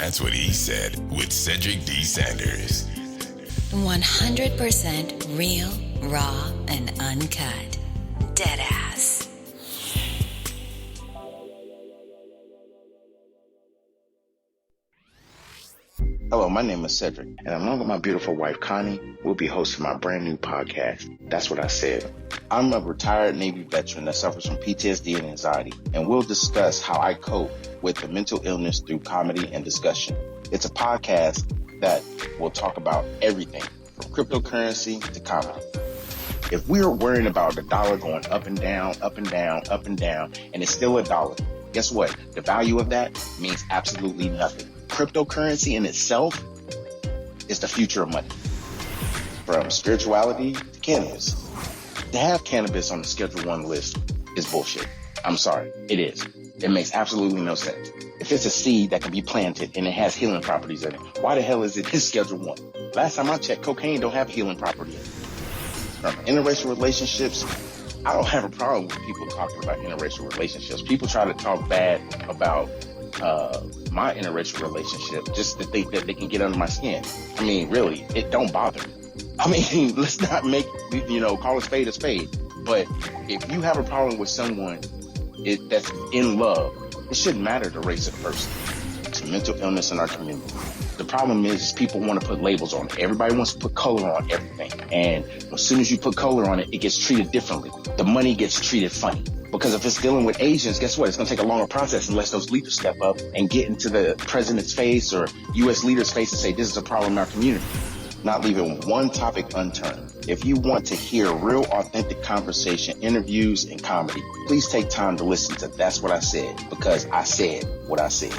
That's What He Said with Cedric D. Sanders. 100% real, raw, and uncut. Deadass. Hello, my name is Cedric, and along with my beautiful wife, Connie, we'll be hosting my brand new podcast, That's What I Said. I'm a retired Navy veteran that suffers from PTSD and anxiety, and we'll discuss how I cope with the mental illness through comedy and discussion. It's a podcast that will talk about everything from cryptocurrency to comedy. If we're worrying about the dollar going up and down, up and down, up and down, and it's still a dollar, guess what? The value of that means absolutely nothing. Cryptocurrency in itself is the future of money. From spirituality to cannabis. To have cannabis on the Schedule 1 list is bullshit. I'm sorry, it is. It makes absolutely no sense. If it's a seed that can be planted and it has healing properties in it, why the hell is it in Schedule 1? Last time I checked, cocaine don't have a healing property in it. From interracial relationships, I don't have a problem with people talking about interracial relationships. People try to talk bad about my interracial relationship just to think that they can get under my skin. I mean, really, it don't bother me. I mean, let's not make, call a spade a spade. But if you have a problem with someone that's in love, it shouldn't matter the race of the person. It's a mental illness in our community. The problem is people want to put labels on it. Everybody wants to put color on everything. And as soon as you put color on it, it gets treated differently. The money gets treated funny. Because if it's dealing with Asians, guess what? It's going to take a longer process unless those leaders step up and get into the president's face or U.S. leaders' face and say, this is a problem in our community. Not leaving one topic unturned. If you want to hear real, authentic conversation, interviews, and comedy, please take time to listen to That's What I Said, because I said what I said.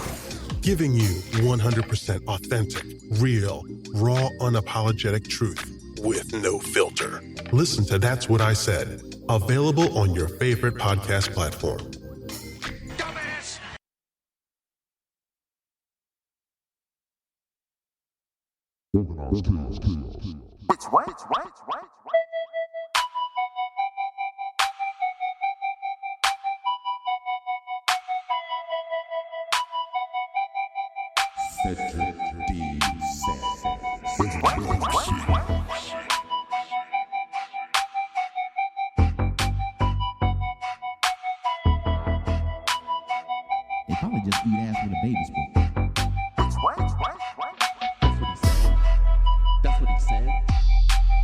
Giving you 100% authentic, real, raw, unapologetic truth with no filter. Listen to That's What I Said. Available on your favorite podcast platform. Dumbass! It's right. Cedric D. Sanders. It's right. They probably just eat ass with a baby spoon. It's right. That's what he said.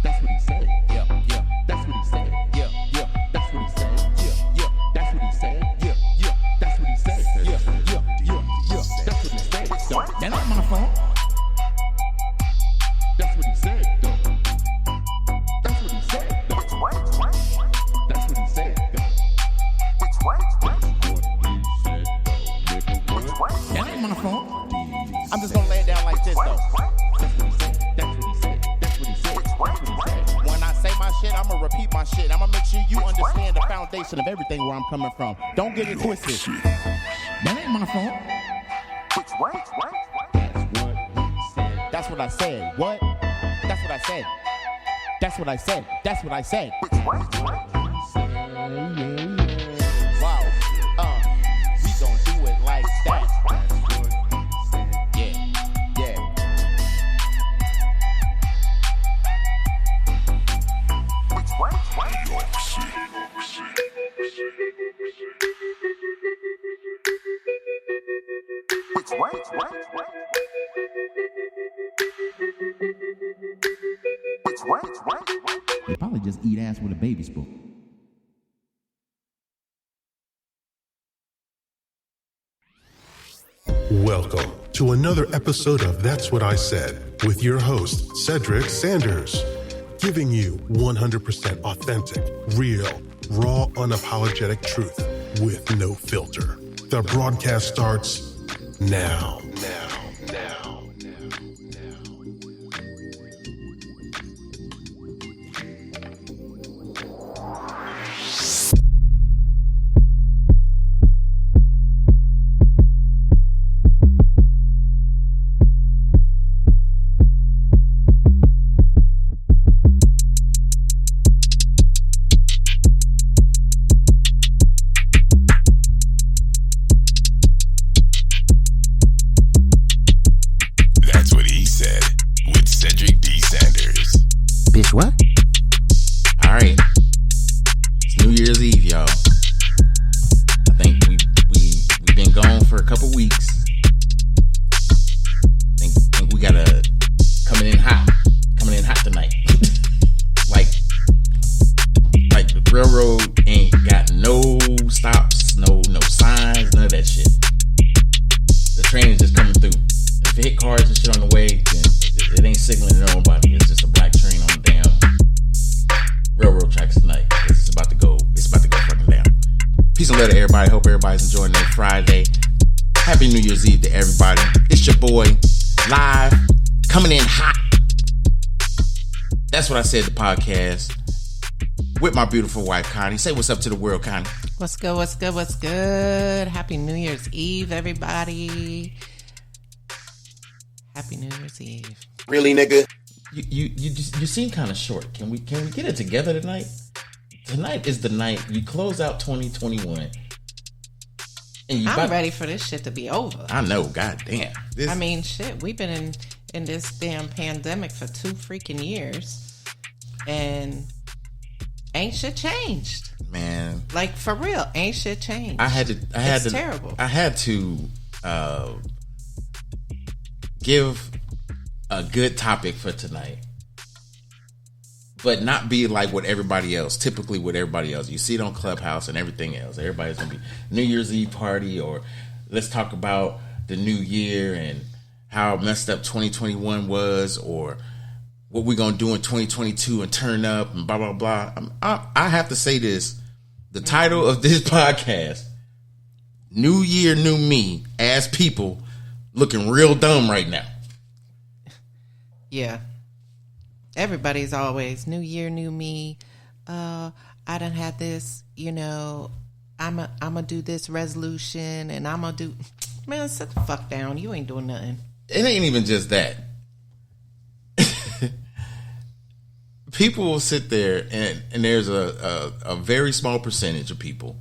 That's what he said. Yeah. That's what he said. Yeah. That's what he said. Yeah. That's what he said. Yeah. That's what he said. Yeah. That's what he said. That ain't my fault. That's what he said. That's what he said. It's right. That's what he said. It's right. That ain't my fault. I'm just gonna lay it down like this though. That's what he said. That's what he said. That's what he said. That's what he said. When I say my shit, I'ma repeat my shit. I'ma make sure you understand the foundation of everything where I'm coming from. Don't get it twisted. That ain't my fault. It's right. That's what he said. That's what I said. What? That's what I said. That's what I said. That's what I said. It's right. Wow. We gon' do it like that. Yeah. It's right. It's right. It's right. They probably just eat ass with a baby spoon. Welcome to another episode of That's What I Said with your host, Cedric Sanders. Giving you 100% authentic, real, raw, unapologetic truth with no filter. The broadcast starts now. Year's Eve, y'all. I think we've been gone for a couple weeks. Think we gotta coming in hot tonight. like the railroad ain't got no stops, no signs, none of that shit. The train is just coming through. If it hit cars and shit on the way, then it ain't signaling to nobody. It's just a black train on the damn railroad tracks tonight. It's about to go fucking down. Peace and love to everybody. Hope everybody's enjoying their Friday. Happy New Year's Eve to everybody. It's your boy, live, coming in hot. That's what I said, the podcast. With my beautiful wife, Connie. Say what's up to the world, Connie. What's good? Happy New Year's Eve, everybody. Happy New Year's Eve. Really, nigga? You seem kind of short. Can we get it together tonight? Tonight is the night you close out 2021. And I'm ready for this shit to be over. I know, goddamn. I mean, shit, we've been in this damn pandemic for 2 freaking years, and ain't shit changed, man. Like, for real, ain't shit changed. It's terrible. I had to give a good topic for tonight, but not be like what everybody else. Typically, with everybody else, you see it on Clubhouse and everything else. Everybody's gonna be New Year's Eve party, or let's talk about the new year and how messed up 2021 was, or what we're gonna do in 2022 and turn up and blah blah blah. I have to say this: the title of this podcast, "New Year, New Me," as people looking real dumb right now. Yeah. Everybody's always New Year, New Me. I done had this, I'ma do this resolution, and I'ma do. Man, sit the fuck down. You ain't doing nothing. It ain't even just that. People will sit there, and there's a very small percentage of people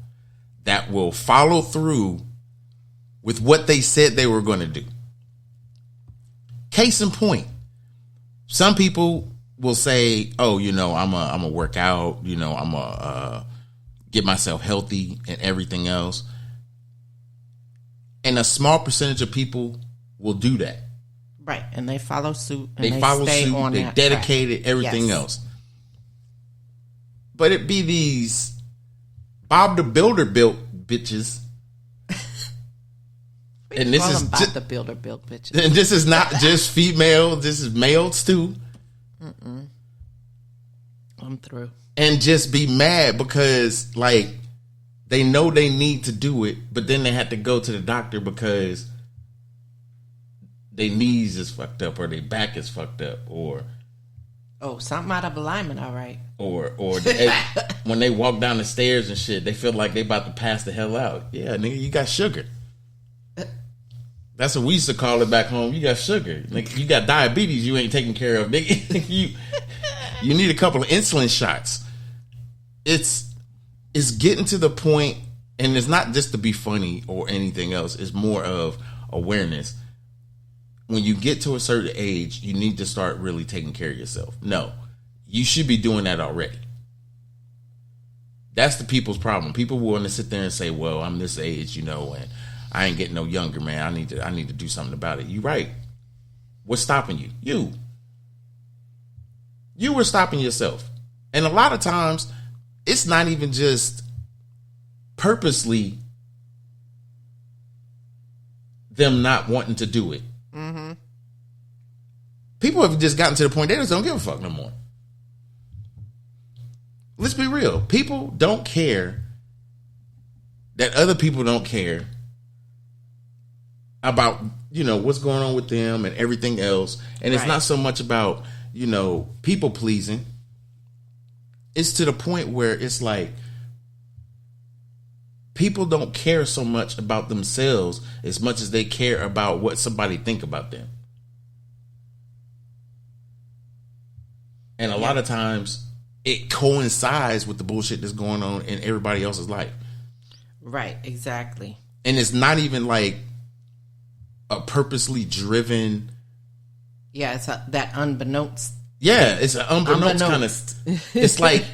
that will follow through with what they said they were going to do. Case in point, some people will say, "Oh, I'm a work out. I'm a get myself healthy and everything else." And a small percentage of people will do that. Right, and they follow suit. And they follow stay suit. On they that dedicated track. everything Yes. else. But it be these Bob the Builder built bitches. And this is Bob the Builder built bitches. And this is not just female. This is males too. I'm through. And just be mad because they know they need to do it, but then they have to go to the doctor because their knees is fucked up, or their back is fucked up, or something out of alignment. All right. Or when they walk down the stairs and shit, they feel like they about to pass the hell out. Yeah, nigga, you got sugar. That's what we used to call it back home. You got sugar. Like, you got diabetes you ain't taking care of, nigga. You need a couple of insulin shots. It's getting to the point, and it's not just to be funny or anything else. It's more of awareness. When you get to a certain age, you need to start really taking care of yourself. No, you should be doing that already. That's the people's problem. People want to sit there and say, "Well, I'm this age, and I ain't getting no younger, man. I need to do something about it." You right. What's stopping you? You were stopping yourself. And a lot of times, it's not even just purposely them not wanting to do it. Mm-hmm. People have just gotten to the point they just don't give a fuck no more. Let's be real. People don't care that other people don't care about, what's going on with them and everything else. And it's not so much about, people pleasing. It's to the point where it's like people don't care so much about themselves as much as they care about what somebody think about them. And a lot of times it coincides with the bullshit that's going on in everybody else's life. Right, exactly. And it's not even like a purposely driven. Yeah, it's that unbeknownst. Yeah, it's an unbeknownst kind of. It's like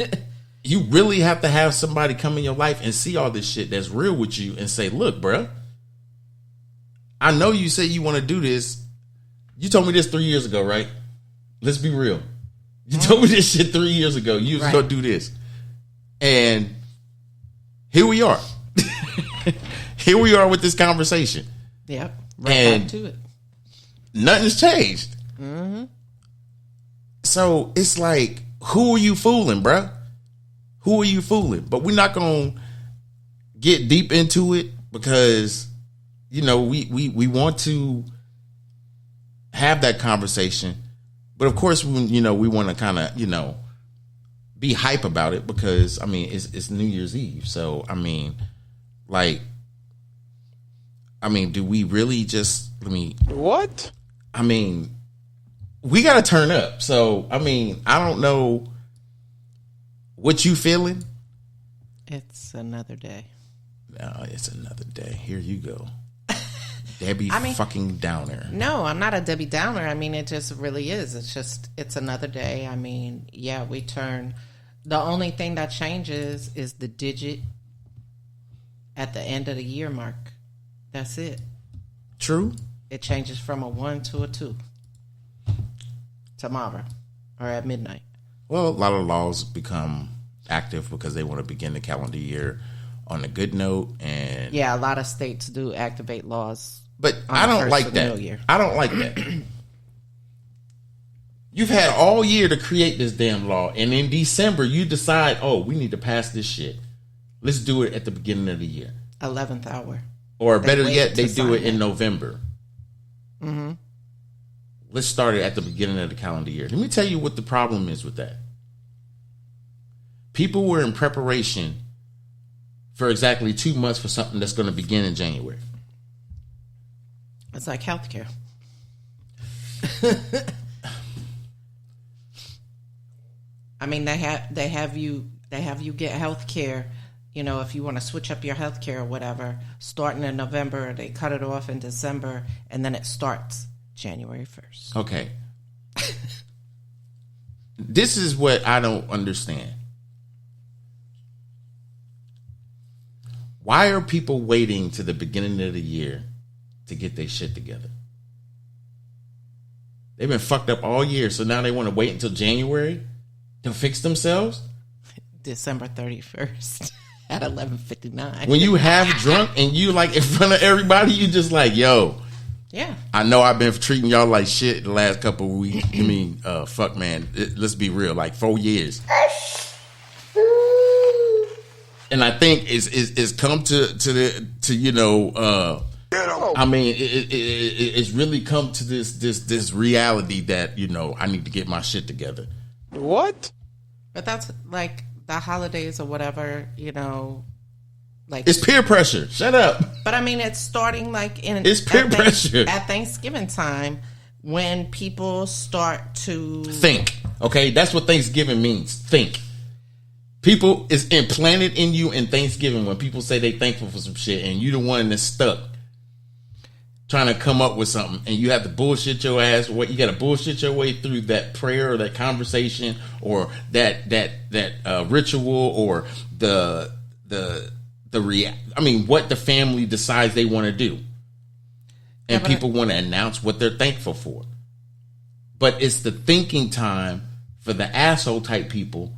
you really have to have somebody come in your life and see all this shit that's real with you and say, look, bruh, I know you say you want to do this. You told me this 3 years ago, right? Let's be real. You told me this shit 3 years ago. You was going to do this. And here we are. Here we are with this conversation. Yep. And back to it. Nothing's changed. Mm-hmm. So it's like, who are you fooling, bruh? Who are you fooling? But we're not going to get deep into it because, you know, we want to have that conversation. But of course, you know, we want to kind of, you know, be hype about it because, I mean, it's New Year's Eve. So, I mean, do we really just, What? I mean, we got to turn up. So, I mean, I don't know what you feeling. It's another day. No, it's another day. Here you go. Debbie fucking Downer. No, I'm not a Debbie Downer. I mean, it just really is. It's another day. I mean, yeah, we turn. The only thing that changes is the digit at the end of the year mark. That's it. True. It changes from a 1 to a 2 tomorrow or at midnight. Well, a lot of laws become active because they want to begin the calendar year on a good note. And yeah, a lot of states do activate laws. But I don't like that. I don't like that. You've had all year to create this damn law, and in December you decide, oh, we need to pass this shit. Let's do it at the beginning of the year. 11th hour. Or better yet, they do it in November. Mm-hmm. Let's start it at the beginning of the calendar year. Let me tell you what the problem is with that. People were in preparation for exactly 2 months for something that's going to begin in January. It's like healthcare. I mean, they have you get healthcare. You know, if you want to switch up your healthcare or whatever, starting in November, they cut it off in December, and then it starts January 1st. Okay. This is what I don't understand. Why are people waiting to the beginning of the year to get their shit together? They've been fucked up all year, so now they want to wait until January to fix themselves? December 31st at 11:59. When you have drunk and you like in front of everybody, you just like, yo. Yeah. I know I've been treating y'all like shit the last couple of weeks. I mean, fuck, man. Let's be real. Like 4 years. And I think it's come to you know, I mean, it's really come to this reality that, you know, I need to get my shit together. What? But that's like the holidays or whatever, you know, like it's peer pressure. Shut up. But I mean, it's starting like it's peer pressure at Thanksgiving time when people start to think. Okay, that's what Thanksgiving means. Think. People is implanted in you in Thanksgiving when people say they thankful for some shit and you the one that's stuck trying to come up with something and you have to bullshit your ass. What you got to bullshit your way through that prayer or that conversation or that ritual or what the family decides they want to do, and people want to announce what they're thankful for. But it's the thinking time for the asshole type people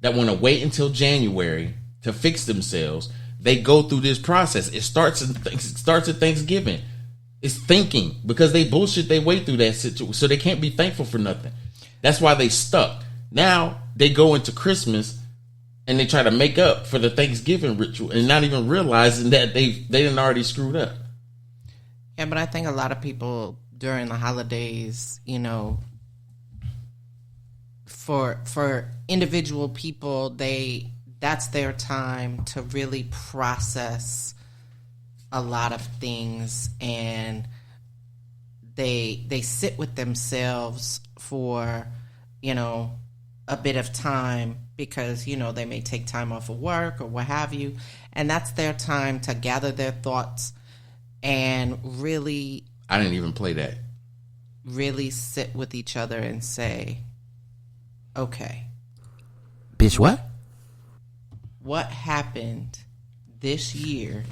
that want to wait until January to fix themselves. They go through this process. It starts at Thanksgiving. It's thinking because they bullshit their way through that situation, so they can't be thankful for nothing. That's why they stuck. Now they go into Christmas and they try to make up for the Thanksgiving ritual and not even realizing that they didn't already screwed up. Yeah, but I think a lot of people during the holidays, you know, for individual people, that's their time to really process a lot of things, and they sit with themselves for, you know, a bit of time because, you know, they may take time off of work or what have you, and that's their time to gather their thoughts and really I didn't even play that. Really sit with each other and say, okay, Bitch, what? What happened this year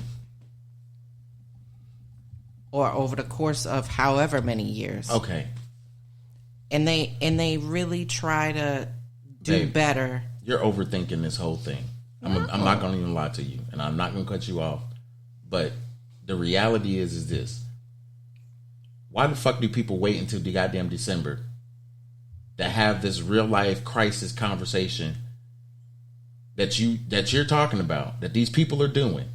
or over the course of however many years? Okay. And they really try to do Babe, better. You're overthinking this whole thing. I'm not going to even lie to you, and I'm not going to cut you off. But the reality is this. Why the fuck do people wait until the goddamn December to have this real life crisis conversation that you're talking about, that these people are doing?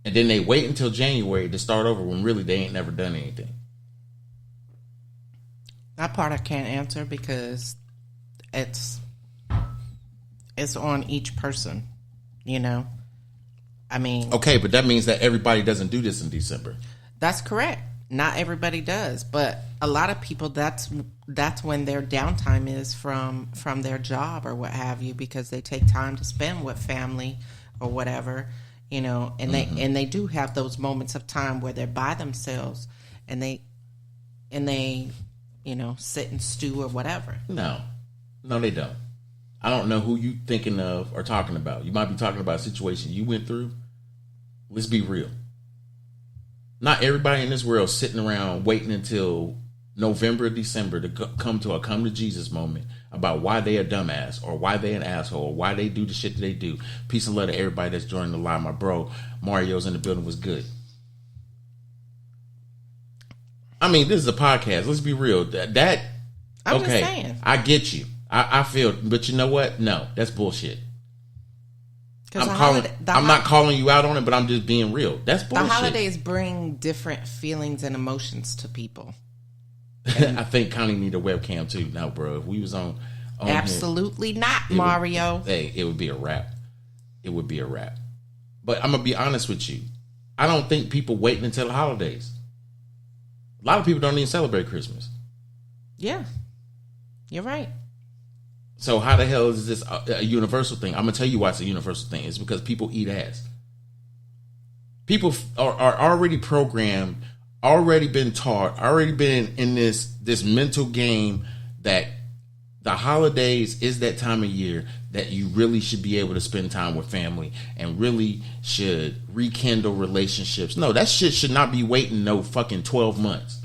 And then they wait until January to start over when really they ain't never done anything. That part I can't answer because it's on each person, you know? I mean... Okay, but that means that everybody doesn't do this in December. That's correct. Not everybody does, but a lot of people, that's when their downtime is from their job or what have you, because they take time to spend with family or whatever, you know, and they do have those moments of time where they're by themselves and they you know, sit and stew or whatever. No, they don't. I don't know who you thinking of or talking about. You might be talking about a situation you went through. Let's be real. Not everybody in this world sitting around waiting until November or December to come to Jesus moment about why they a dumbass or why they an asshole or why they do the shit that they do. Peace and love to everybody that's joining the live. My bro, Mario's in the building, was good. I mean, this is a podcast. Let's be real. That I'm okay, just saying. I get you. I feel, but you know what? No, that's bullshit. I'm not calling you out on it, but I'm just being real. That's bullshit. The holidays bring different feelings and emotions to people. I think Connie need a webcam too now, bro. If we was on absolutely here, not, Mario. It would be a wrap. It would be a wrap. But I'm gonna be honest with you. I don't think people waiting until the holidays. A lot of people don't even celebrate Christmas. Yeah, you're right. So how the hell is this a universal thing? I'm gonna tell you why it's a universal thing. It's because people eat ass. People are already programmed, already been taught, already been in this mental game that the holidays is that time of year that you really should be able to spend time with family and really should rekindle relationships. No, that shit should not be waiting no fucking 12 months.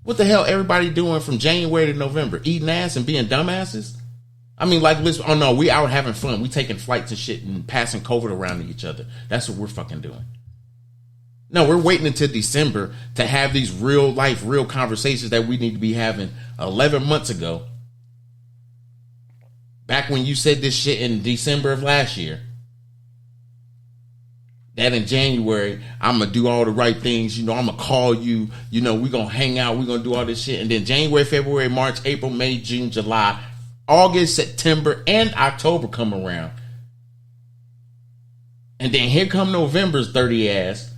What the hell everybody doing from January to November? Eating ass and being dumbasses? I mean, like, listen, oh no, we out having fun. We taking flights and shit and passing COVID around to each other. That's what we're fucking doing. No, we're waiting until December to have these real life, real conversations that we need to be having 11 months ago. Back when you said this shit in December of last year. That in January, I'm going to do all the right things. You know, I'm going to call you. You know, we're going to hang out. We're going to do all this shit. And then January, February, March, April, May, June, July, August, September, and October come around. And then here come November's dirty ass.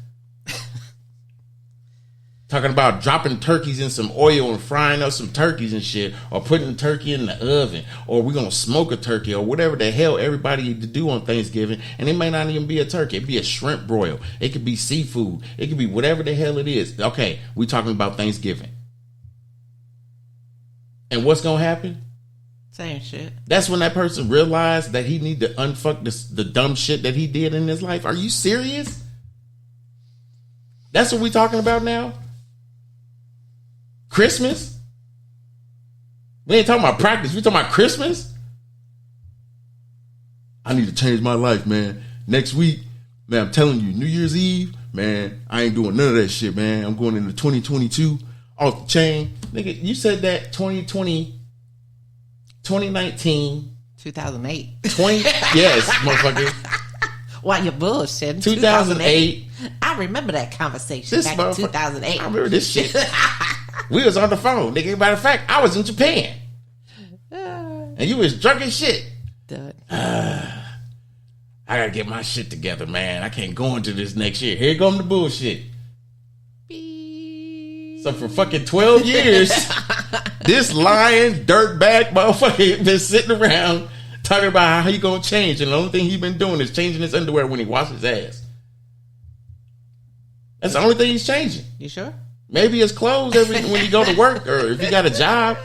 Talking about dropping turkeys in some oil and frying up some turkeys and shit, or putting the turkey in the oven, or we're going to smoke a turkey, or whatever the hell everybody to do on Thanksgiving. And it may not even be a turkey. It could be a shrimp broil. It could be seafood. It could be whatever the hell it is. Okay, we're talking about Thanksgiving. And what's going to happen? Same shit. That's when that person realized that he need to unfuck the dumb shit that he did in his life. Are you serious? That's what we talking about now? Christmas? We ain't talking about practice. We talking about Christmas? I need to change my life, man. Next week, man, I'm telling you, New Year's Eve, man, I ain't doing none of that shit, man. I'm going into 2022 off the chain. Nigga, you said that 2020, 2019. 2008. 20, yes, motherfucker. Why you bullshitting? 2008. I remember that conversation back in 2008. I remember this shit. We was on the phone, nigga. Matter of fact, I was in Japan. And you was drunk as shit. I gotta get my shit together, man. I can't go into this next year. Here comes the bullshit. So for fucking 12 years, this lying, dirtbag motherfucker been sitting around talking about how he gonna change. And the only thing he been doing is changing his underwear when he washes his ass. That's the only thing he's changing. You sure? Maybe his clothes when you go to work, or if you got a job.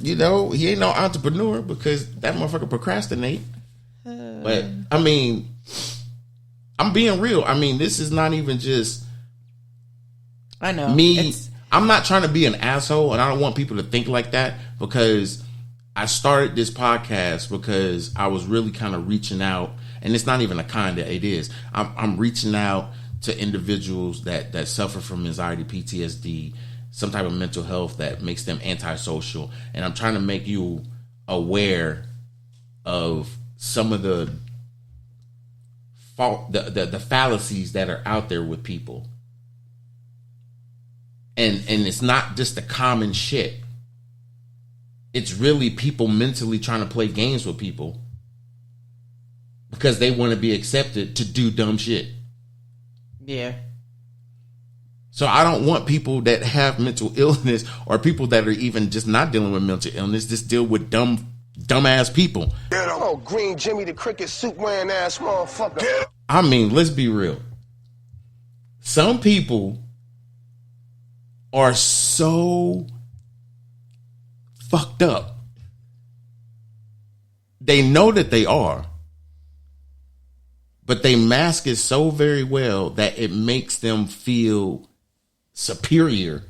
you know, he ain't no entrepreneur because that motherfucker procrastinate. But I mean, I'm being real. I mean, this is not even just I know me. I'm not trying to be an asshole, and I don't want people to think like that, because I started this podcast because I was really kind of reaching out, and it's not even a kind of, it is. I'm reaching out to individuals that suffer from anxiety, PTSD, some type of mental health that makes them antisocial, and I'm trying to make you aware of some of the fallacies that are out there with people. And it's not just the common shit. It's really people mentally trying to play games with people because they want to be accepted to do dumb shit. Yeah. So I don't want people that have mental illness or people that are even just not dealing with mental illness, just deal with dumbass people. Oh, green Jimmy the Cricket suit wearing ass motherfucker. I mean, let's be real. Some people are so fucked up. They know that they are, but they mask it so very well that it makes them feel superior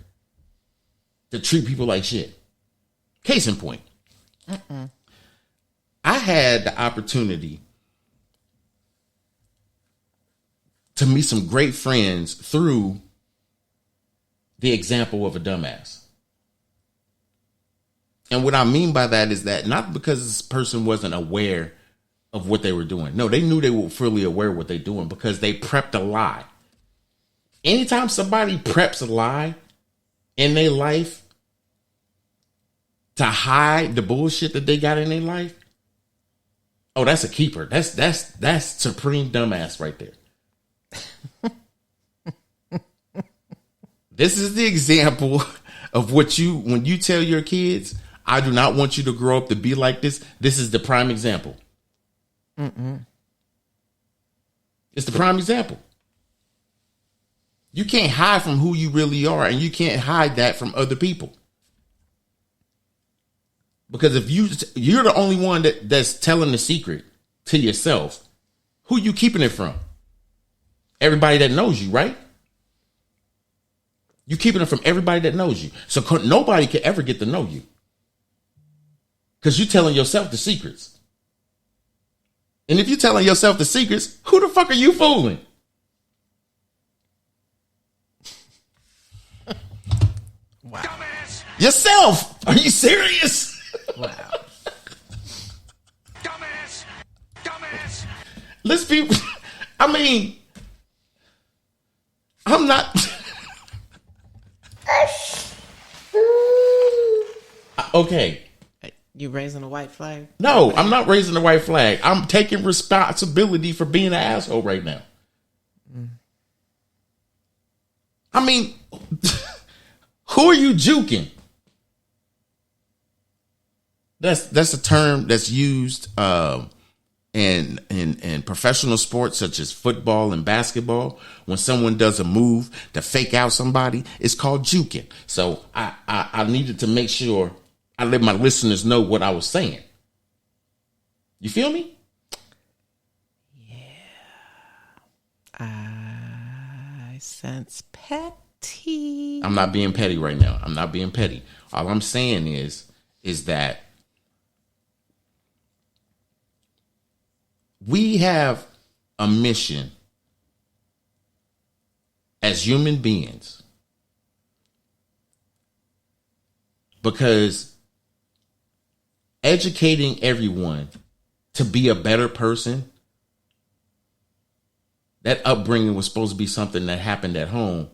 to treat people like shit. Case in point. I had the opportunity to meet some great friends through the example of a dumbass. And what I mean by that is that not because this person wasn't aware of what they were doing. No, they knew they were fully aware of what they're doing because they prepped a lie. Anytime somebody preps a lie in their life to hide the bullshit that they got in their life, oh, that's a keeper. That's supreme dumbass right there. This is the example of what when you tell your kids, I do not want you to grow up to be like this. This is the prime example. It's the prime example. You can't hide from who you really are, and you can't hide that from other people. Because if you're the only one that's telling the secret to yourself, who you keeping it from? Everybody that knows you, right? You keeping it from everybody that knows you. So nobody can ever get to know you. Because you're telling yourself the secrets. And if you're telling yourself the secrets, who the fuck are you fooling? Wow. Dumbass. Yourself. Are you serious? Wow. Dumbass. Dumbass. Let's be, I mean, I'm not. Okay. You raising a white flag? No, I'm not raising the white flag. I'm taking responsibility for being an asshole right now. I mean, who are you juking? That's a term that's used in professional sports such as football and basketball. When someone does a move to fake out somebody, it's called juking. So I needed to make sure I let my listeners know what I was saying. You feel me? Yeah. I sense petty. I'm not being petty right now. I'm not being petty. All I'm saying is that we have a mission as human beings, because educating everyone to be a better person, that upbringing was supposed to be something that happened at home.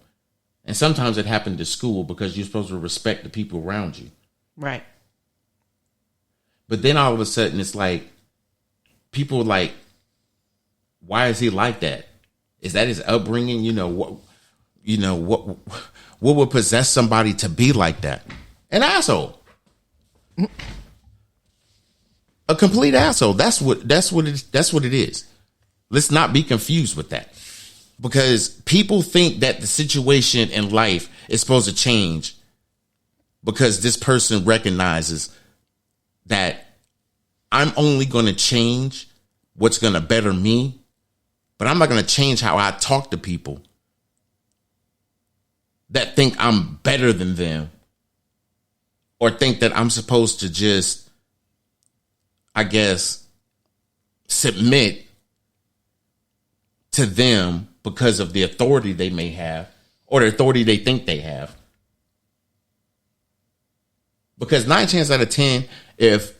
And sometimes it happened at school because you're supposed to respect the people around you. Right. But then all of a sudden it's like, people like, why is he like that? Is that his upbringing? What would possess somebody to be like that? An asshole. A complete asshole. That's what it is. Let's not be confused with that. Because people think that the situation in life is supposed to change because this person recognizes that I'm only going to change what's going to better me, but I'm not going to change how I talk to people that think I'm better than them or think that I'm supposed to just, I guess, submit to them because of the authority they may have or the authority they think they have. Because 9 times out of 10, if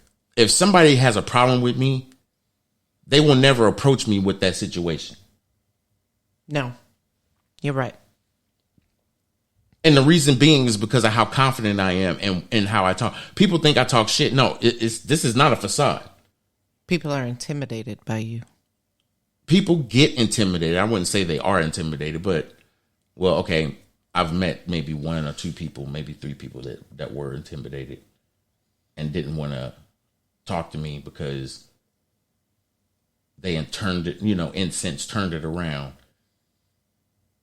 somebody has a problem with me, they will never approach me with that situation. No, you're right. And the reason being is because of how confident I am and how I talk. People think I talk shit. No, this is not a facade. People are intimidated by you. People get intimidated. I wouldn't say they are intimidated, but, well, okay, I've met maybe 1 or 2 people, maybe 3 people that were intimidated and didn't want to talk to me because they turned it, in sense, turned it around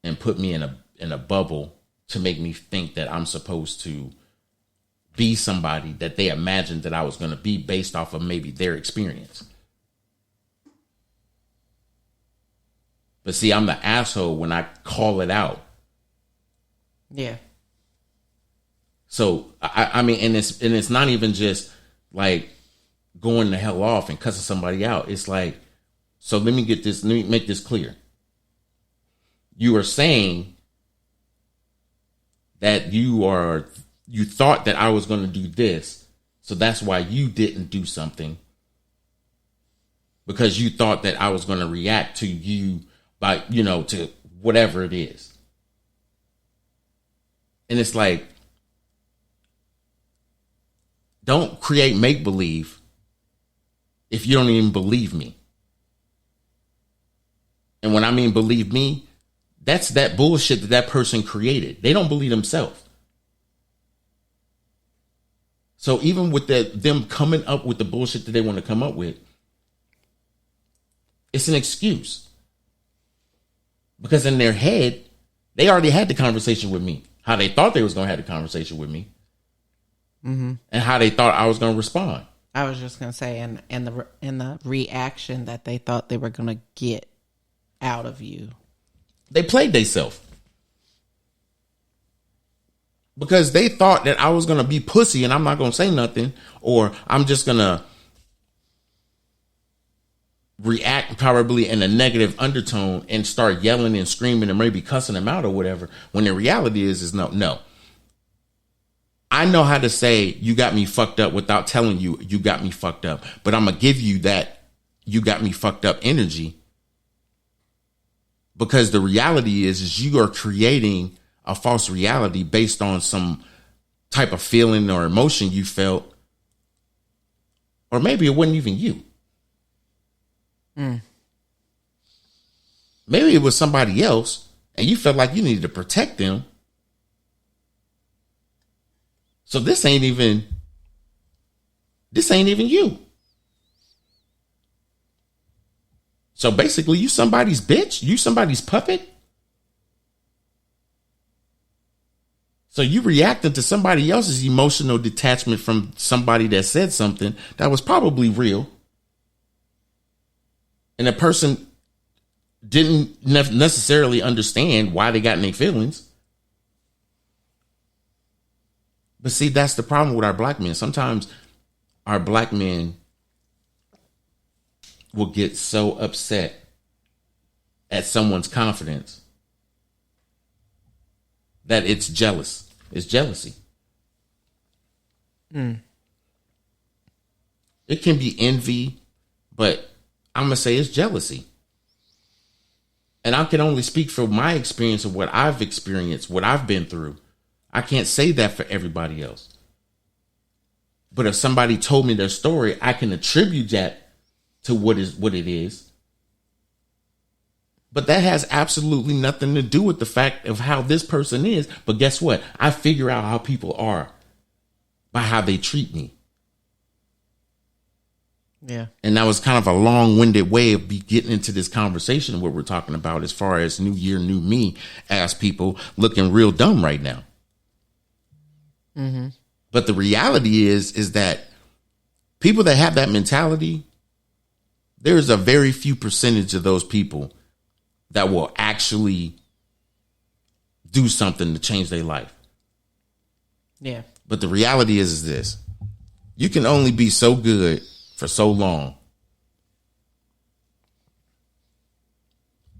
and put me in a bubble to make me think that I'm supposed to be somebody that they imagined that I was going to be based off of maybe their experience. But see, I'm the asshole when I call it out. Yeah. So I mean, and it's not even just like going the hell off and cussing somebody out. It's like, so let me make this clear. You are saying that you thought that I was going to do this, so that's why you didn't do something, because you thought that I was going to react to you by, to whatever it is. And it's like, don't create make-believe if you don't even believe me. And when I mean believe me, that's that bullshit that person created. They don't believe themselves. So even with them coming up with the bullshit that they want to come up with, it's an excuse. Because in their head, they already had the conversation with me. How they thought they was going to have the conversation with me. Mm-hmm. And how they thought I was going to respond. I was just going to say, and the reaction that they thought they were going to get out of you. They played themselves. Because they thought that I was going to be pussy and I'm not going to say nothing, or I'm just going to react probably in a negative undertone and start yelling and screaming and maybe cussing them out or whatever. When the reality is no. I know how to say you got me fucked up without telling you got me fucked up. But I'm going to give you that you got me fucked up energy. Because the reality is you are creating a false reality based on some type of feeling or emotion you felt. Or maybe it wasn't even you. Maybe it was somebody else and you felt like you needed to protect them. So this ain't even you. So basically you somebody's bitch, you somebody's puppet. So you reacted to somebody else's emotional detachment from somebody that said something that was probably real. And the person didn't necessarily understand why they got in their feelings. But see, that's the problem with our black men. Sometimes our black men will get so upset at someone's confidence that it's jealous. It's jealousy. It can be envy, but I'm going to say it's jealousy. And I can only speak from my experience of what I've experienced, what I've been through. I can't say that for everybody else. But if somebody told me their story, I can attribute that to what it is. But that has absolutely nothing to do with the fact of how this person is. But guess what? I figure out how people are by how they treat me. Yeah. And that was kind of a long-winded way of getting into this conversation, what we're talking about as far as new year, new me, as people looking real dumb right now. Mm-hmm. But the reality is that People that have that mentality, there's a very few percentage of those people that will actually do something to change their life. Yeah. But the reality is this. You can only be so good for so long.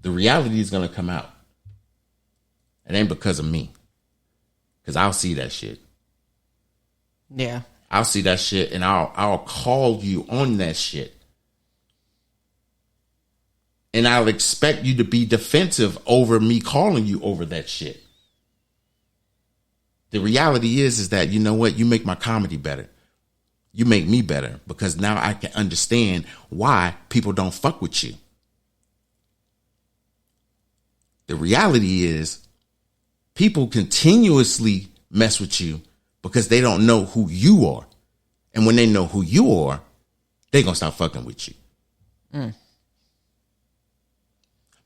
The reality is going to come out. It ain't because of me. Because I'll see that shit. Yeah. I'll see that shit and I'll call you on that shit. And I'll expect you to be defensive over me calling you over that shit. The reality is that, you know what? You make my comedy better. You make me better because now I can understand why people don't fuck with you. The reality is people continuously mess with you because they don't know who you are. And when they know who you are, they're going to stop fucking with you.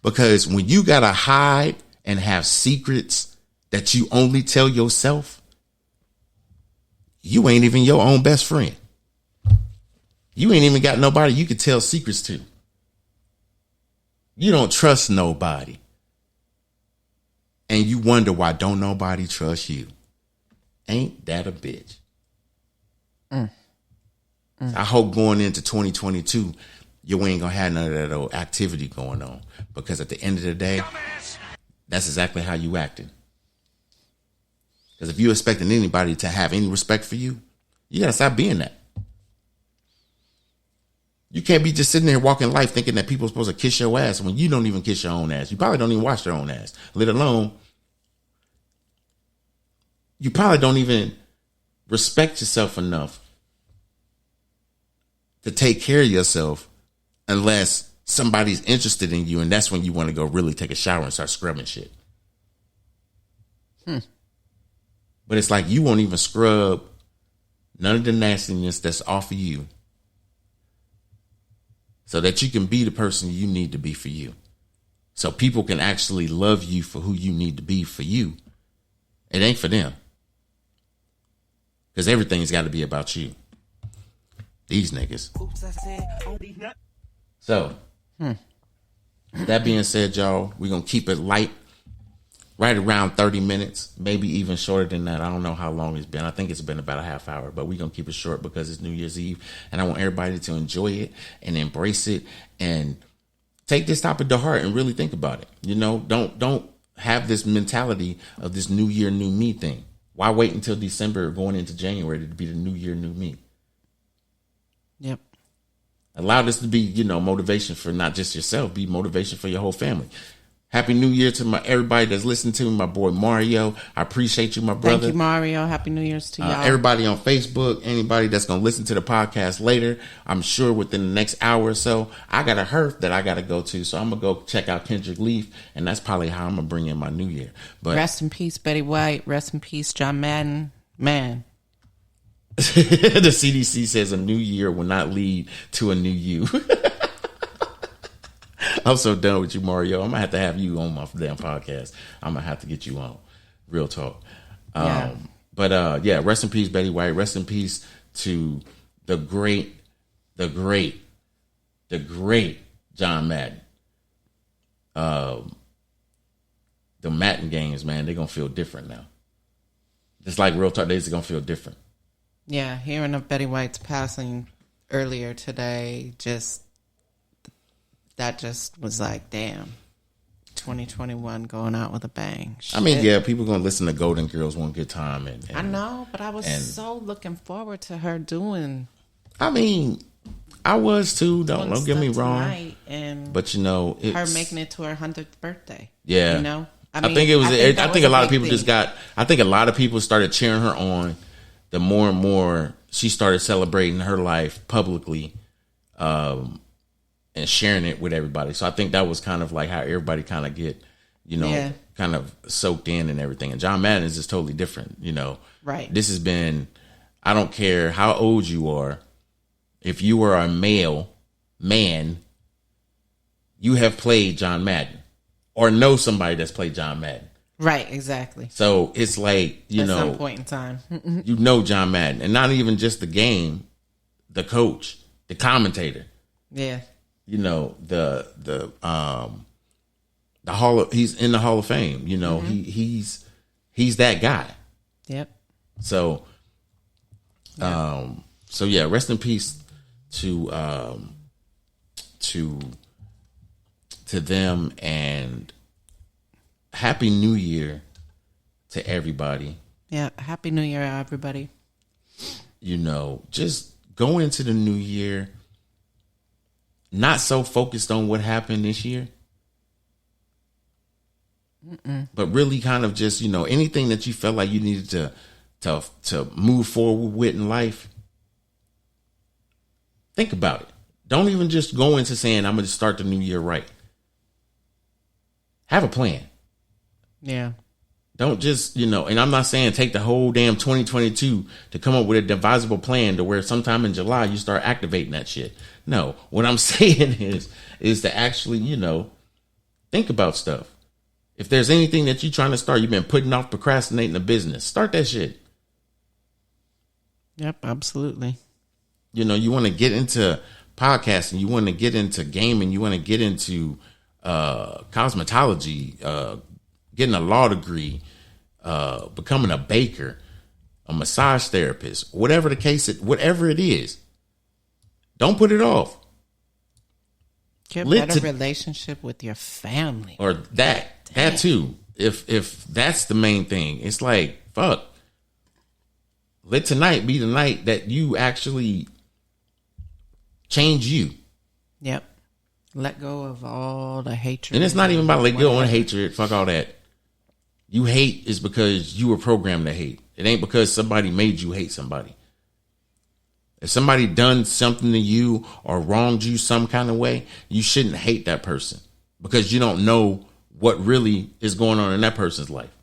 Because when you got to hide and have secrets that you only tell yourself, you ain't even your own best friend. You ain't even got nobody you can tell secrets to. You don't trust nobody. And you wonder why don't nobody trust you. Ain't that a bitch? I hope going into 2022, you ain't gonna have none of that old activity going on. Because at the end of the day, that's exactly how you acting. Because if you're expecting anybody to have any respect for you, you gotta stop being that. You can't be just sitting there walking life thinking that people are supposed to kiss your ass when you don't even kiss your own ass. You probably don't even wash your own ass, let alone you probably don't even respect yourself enough to take care of yourself unless somebody's interested in you, and that's when you want to go really take a shower and start scrubbing shit. But it's like you won't even scrub none of the nastiness that's off of you so that you can be the person you need to be for you. So people can actually love you for who you need to be for you. It ain't for them. Because everything's got to be about you. These niggas. So, that being said, y'all, we're going to keep it light. Right around 30 minutes, maybe even shorter than that. I don't know how long it's been. I think it's been about a half hour, but we're going to keep it short because it's New Year's Eve. And I want everybody to enjoy it and embrace it and take this topic to heart and really think about it. You know, don't have this mentality of this new year, new me thing. Why wait until December going into January to be the new year, new me? Yep. Allow this to be, you know, motivation for not just yourself, be motivation for your whole family. Happy New Year to everybody that's listening to me, my boy Mario. I appreciate you, my brother. Thank you, Mario. Happy New Year's to y'all. Everybody on Facebook, anybody that's going to listen to the podcast later, I'm sure within the next hour or so, I got a hearth that I got to go to. So I'm going to go check out Kendrick Leaf, and that's probably how I'm going to bring in my new year. But rest in peace, Betty White. Rest in peace, John Madden. Man. The CDC says a new year will not lead to a new you. I'm so done with you, Mario. I'm going to have you on my damn podcast. I'm going to have to get you on. Real talk. Yeah. But rest in peace, Betty White. Rest in peace to the great John Madden. The Madden games, man, they're going to feel different now. Just like Real Talk Days are going to feel different. Yeah, hearing of Betty White's passing earlier today, that just was like, damn, 2021 going out with a bang. Shit. I mean, yeah, people going to listen to Golden Girls one good time. And I know, but I was so looking forward to her doing. I mean, I was too. Don't get me wrong. But you know, her making it to her 100th birthday. Yeah, you know, I think a lot of people I think a lot of people started cheering her on. The more and more she started celebrating her life publicly, and sharing it with everybody. So I think that was kind of like how everybody kind of get, you know, kind of soaked in and everything. And John Madden is just totally different, you know. Right. This has been, I don't care how old you are. If you were a man, you have played John Madden or know somebody that's played John Madden. Right, exactly. So it's like, you know, at some point in time, you know John Madden, and not even just the game, the coach, the commentator. Yeah. You know, the he's in the Hall of Fame. You know, he's that guy. Yep. So, so yeah, rest in peace to them, and Happy New Year to everybody. Yeah, Happy New Year, everybody. You know, just go into the new year not so focused on what happened this year, but really kind of just, you know, anything that you felt like you needed to move forward with in life. Think about it. Don't even just go into saying, I'm going to start the new year right. Have a plan. Yeah. Don't just, you know, and I'm not saying take the whole damn 2022 to come up with a divisible plan to where sometime in July you start activating that shit. No, what I'm saying is to actually, you know, think about stuff. If there's anything that you're trying to start, you've been putting off procrastinating the business, start that shit. Yep, absolutely. You know, you want to get into podcasting, you want to get into gaming, you want to get into cosmetology, getting a law degree, becoming a baker, a massage therapist, whatever the case, whatever it is, don't put it off. Get a better relationship with your family, or that too. If that's the main thing, it's like, fuck. Let tonight be the night that you actually change you. Yep. Let go of all the hatred. And it's not even about let go on hatred. Fuck all that. You hate is because you were programmed to hate. It ain't because somebody made you hate somebody. If somebody done something to you or wronged you some kind of way, you shouldn't hate that person because you don't know what really is going on in that person's life.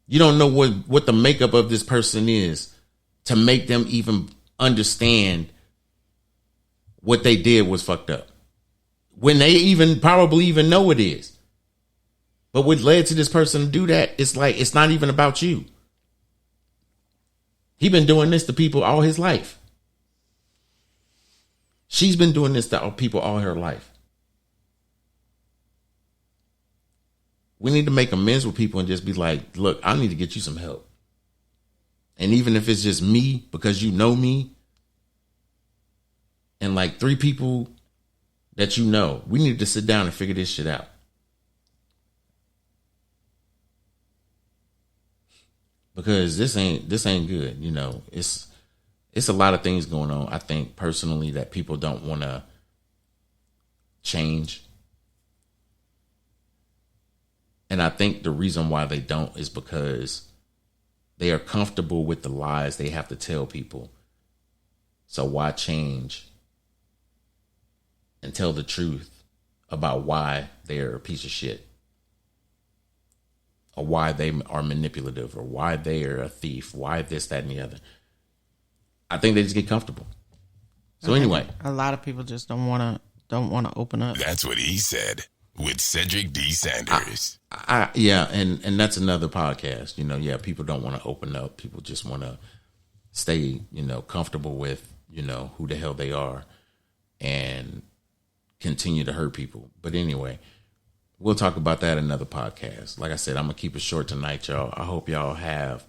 You don't know what the makeup of this person is to make them even understand what they did was fucked up. When they even probably even know it is. But what led to this person to do that, it's like, it's not even about you. He been doing this to people all his life. She's been doing this to people all her life. We need to make amends with people and just be like, look, I need to get you some help. And even if it's just me, because you know me, and like 3 people that you know, we need to sit down and figure this shit out. Because this ain't good, you know. It's a lot of things going on, I think, personally, that people don't want to change. And I think the reason why they don't is because they are comfortable with the lies they have to tell people. So why change and tell the truth about why they're a piece of shit? Or why they are manipulative, or why they are a thief, why this, that, and the other. I think they just get comfortable. So anyway, a lot of people just don't want to open up. That's what he said with Cedric D. Sanders. Yeah, and that's another podcast. You know, yeah, people don't want to open up. People just want to stay, you know, comfortable with, you know, who the hell they are and continue to hurt people. But anyway, we'll talk about that in another podcast. Like I said, I'm going to keep it short tonight, y'all. I hope y'all have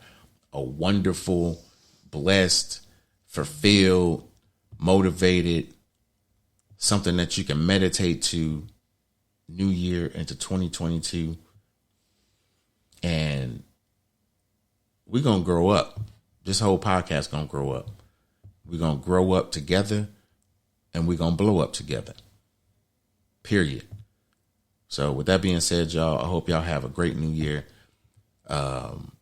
a wonderful, blessed, fulfilled, motivated, something that you can meditate to New Year into 2022. And we're going to grow up. This whole podcast going to grow up. We're going to grow up together, and we're going to blow up together. Period. So with that being said, y'all, I hope y'all have a great New Year.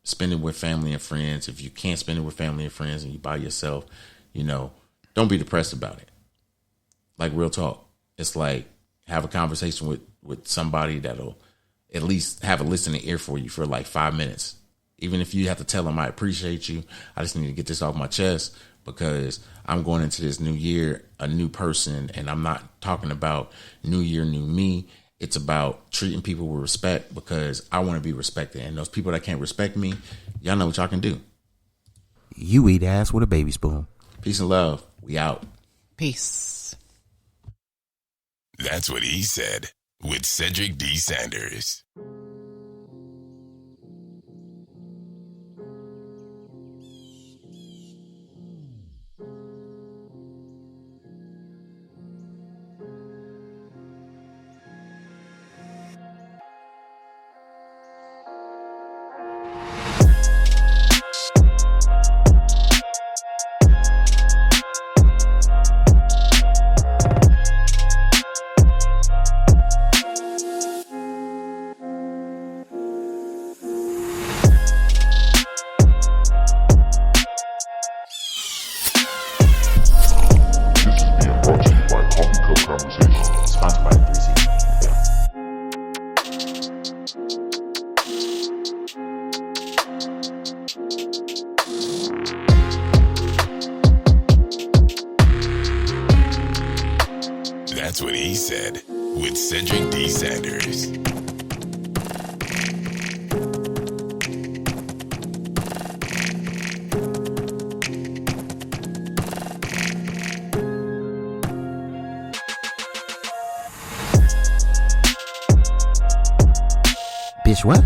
Spend it with family and friends. If you can't spend it with family and friends and you by yourself, you know, don't be depressed about it. Like, real talk. It's like, have a conversation with somebody that'll at least have a listening ear for you for like 5 minutes. Even if you have to tell them, I appreciate you, I just need to get this off my chest because I'm going into this new year a new person, and I'm not talking about new year, new me. It's about treating people with respect because I want to be respected. And those people that can't respect me, y'all know what y'all can do. You eat ass with a baby spoon. Peace and love. We out. Peace. That's what he said with Cedric D. Sanders. Sponsored by 3C. That's what he said with Cedric D. Sanders. Bitch, what?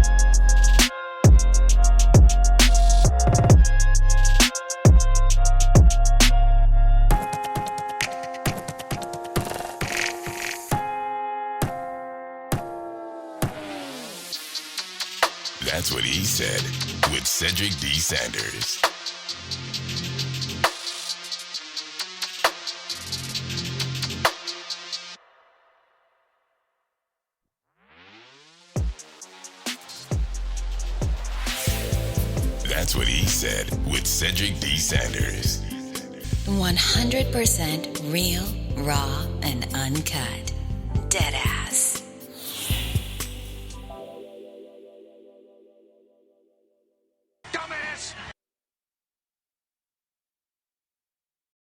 That's what he said with Cedric D. Sanders. That's what he said with Cedric D. Sanders. 100% real, raw, and uncut. Deadass.